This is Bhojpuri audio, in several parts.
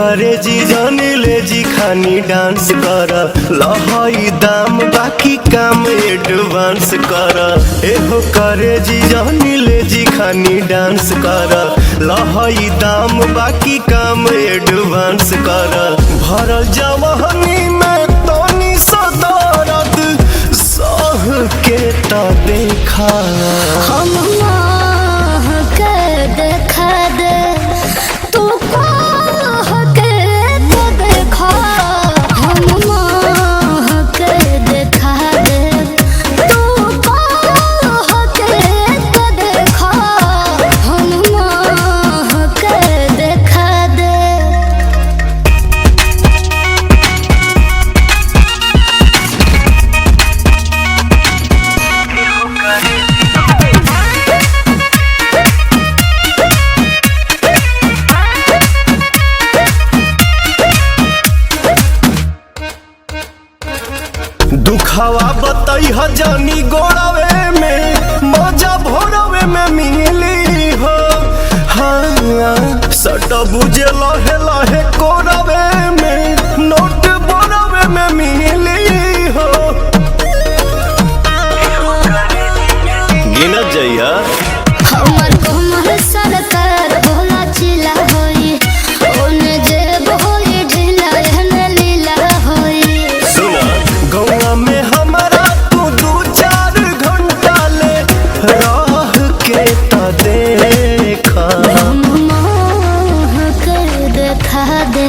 करे जी जानी ले जी खानी डांस कर लहाई दाम बाकी काम एडवांस कर एहो करे जी जानी ले जी खानी डांस कर लहाई दाम बाकी काम एडवांस कर भरल जवानी में तोनी सदरद सह के ता देखा हम के देखा दे तू कह के तो देखा हम के देखा दे तू कह के तो देखा हम के देखा दे। दुखावा बताई जानी गोड़ावे में मजा भोरवे में मिली हो हाँ सट बुझे लहे लहे कोरवे में नोट बोरवे में मिली हो गिनत जइया हमर कोमल सरकार भोला चिला होई ओने जेब होई ढीला एहने लीला होई। सुना गौआ में हमारा तू 2-4 घंटा ले रह के ता देखा हम के देखा दे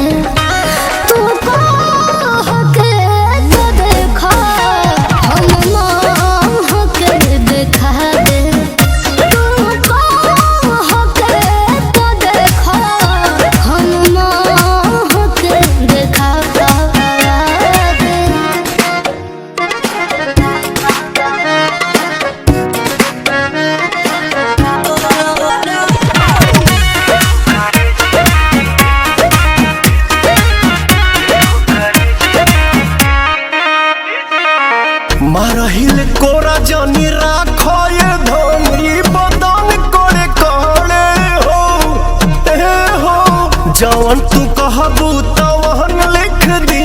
तू कह के तो देखा हम के देखा दे तू कह के तो देखा हम के देखा दे। मारहिल कोरा जानी राखो ये धनी बदन करे कहले हो ए हो जवन तू कहबू तवन लिख दी